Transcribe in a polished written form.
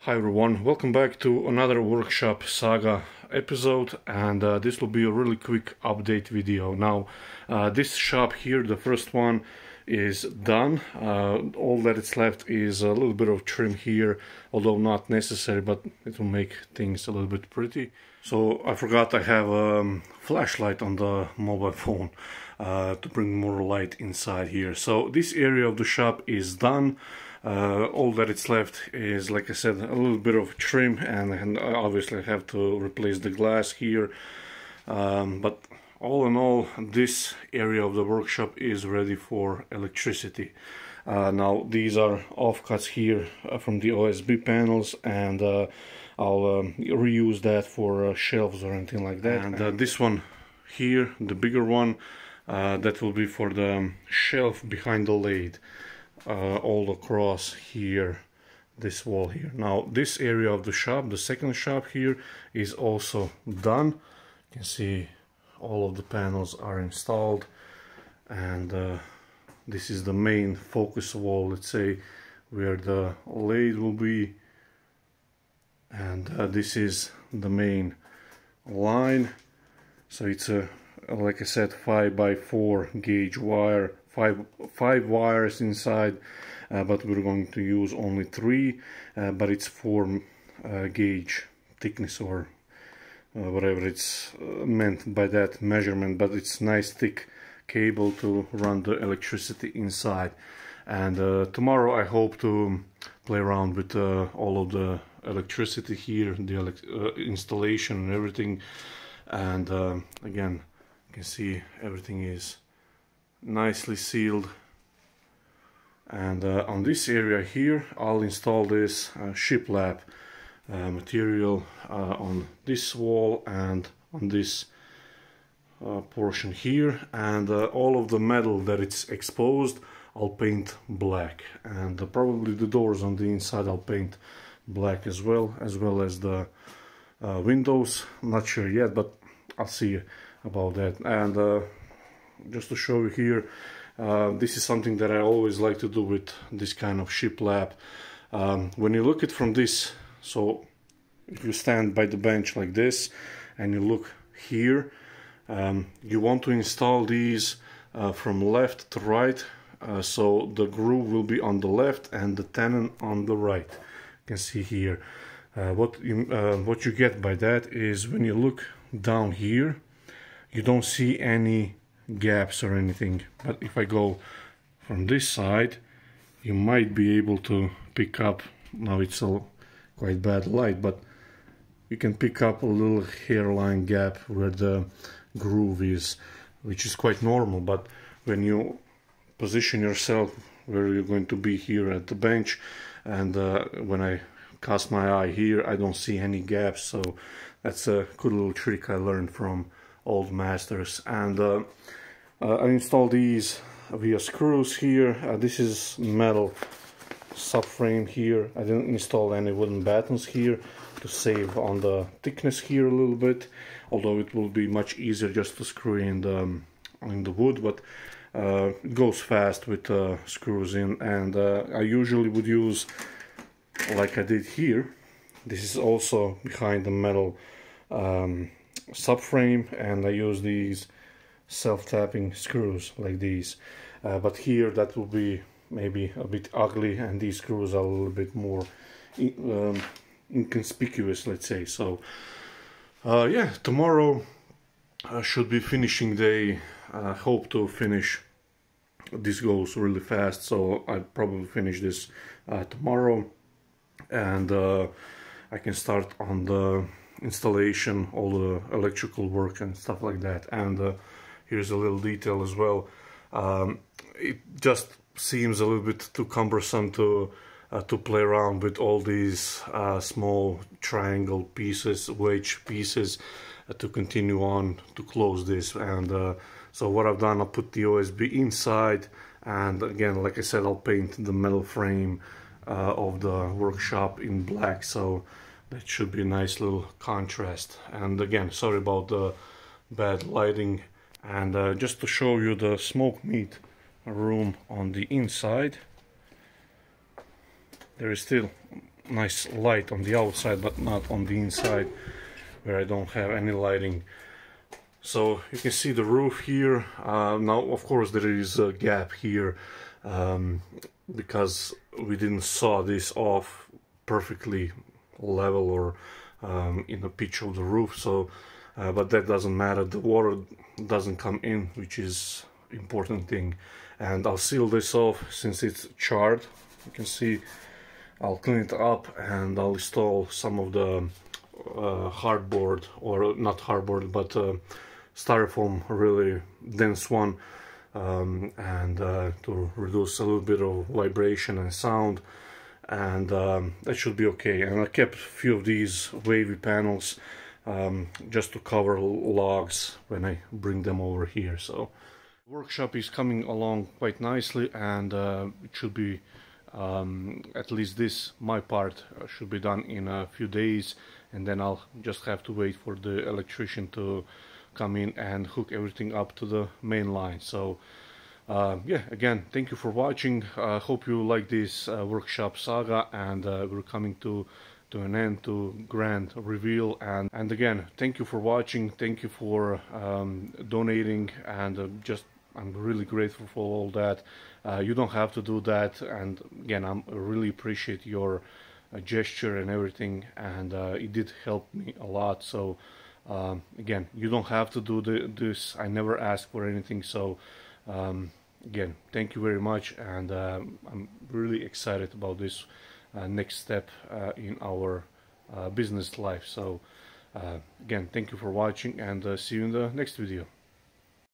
Hi everyone, welcome back to another workshop Saga episode, and this will be a really quick update video. Now this shop here, the first one, is done. All that is left is a little bit of trim here, although not necessary, but it will make things a little bit pretty. So I forgot I have a flashlight on the mobile phone to bring more light inside here. So this area of the shop is done. All that it's left is, like I said, a little bit of trim, and obviously I have to replace the glass here. But all in all, this area of the workshop is ready for electricity. Now these are offcuts here from the OSB panels, and I'll reuse that for shelves or anything like that. And this one here, the bigger one, that will be for the shelf behind the lathe. All across here, this wall here. Now this area of the shop, the second shop here, is also done. You can see all of the panels are installed, and this is the main focus wall, let's say, where the lathe will be, and this is the main line. So it's a, like I said, 5x4 gauge wire, five wires inside, but we're going to use only 3, but it's 4 gauge thickness, or whatever it's meant by that measurement, but it's nice thick cable to run the electricity inside. And tomorrow I hope to play around with all of the electricity here, the installation and everything. And again, you can see everything is nicely sealed. And on this area here, I'll install this shiplap material on this wall and on this portion here, and all of the metal that it's exposed I'll paint black, and probably the doors on the inside I'll paint black as well as the windows. I'm not sure yet, but I'll see about that. And just to show you here, this is something that I always like to do with this kind of shiplap. When you look at from this, so if you stand by the bench like this and you look here, you want to install these from left to right, so the groove will be on the left and the tenon on the right. You can see here. What you get by that is, when you look down here, you don't see any gaps or anything, but if I go from this side, you might be able to pick up, now it's a quite bad light, but you can pick up a little hairline gap where the groove is, which is quite normal. But when you position yourself where you're going to be here at the bench, and when I cast my eye here, I don't see any gaps. So that's a good little trick I learned from old masters. And I installed these via screws here. This is metal subframe here. I didn't install any wooden battens here to save on the thickness here a little bit, although it will be much easier just to screw in the wood, but it goes fast with screws in. And I usually would use, like I did here, this is also behind the metal subframe, and I use these self-tapping screws like these, but here that will be maybe a bit ugly, and these screws are a little bit more inconspicuous, let's say. So yeah, tomorrow should be finishing day. I hope to finish. This goes really fast, so I'll probably finish this tomorrow, and I can start on the installation, all the electrical work and stuff like that. And here's a little detail as well. It just seems a little bit too cumbersome to play around with all these small triangle pieces, wedge pieces, to continue on to close this. And so what I've done, I put the OSB inside, and again, like I said, I'll paint the metal frame of the workshop in black, so that should be a nice little contrast. And again, sorry about the bad lighting. And just to show you the smoke meat room on the inside, there is still nice light on the outside, but not on the inside where I don't have any lighting. So you can see the roof here. Now of course there is a gap here because we didn't saw this off perfectly level or in the pitch of the roof, so but that doesn't matter. The water doesn't come in, which is important thing. And I'll seal this off since it's charred. You can see I'll clean it up and I'll install some of the hardboard, or not hardboard, but styrofoam, really dense one, and to reduce a little bit of vibration and sound, and that should be okay. And I kept a few of these wavy panels just to cover logs when I bring them over here. So workshop is coming along quite nicely, and it should be at least this, my part, should be done in a few days, and then I'll just have to wait for the electrician to come in and hook everything up to the main line. So yeah, again, thank you for watching. Hope you like this workshop saga, and we're coming to an end, to grand reveal. And again, thank you for watching, thank you for donating, and just I'm really grateful for all that. You don't have to do that, and again, I really appreciate your gesture and everything, and it did help me a lot. So again, you don't have to do this. I never ask for anything. So again, thank you very much, and I'm really excited about this next step in our business life. So again, thank you for watching, and see you in the next video.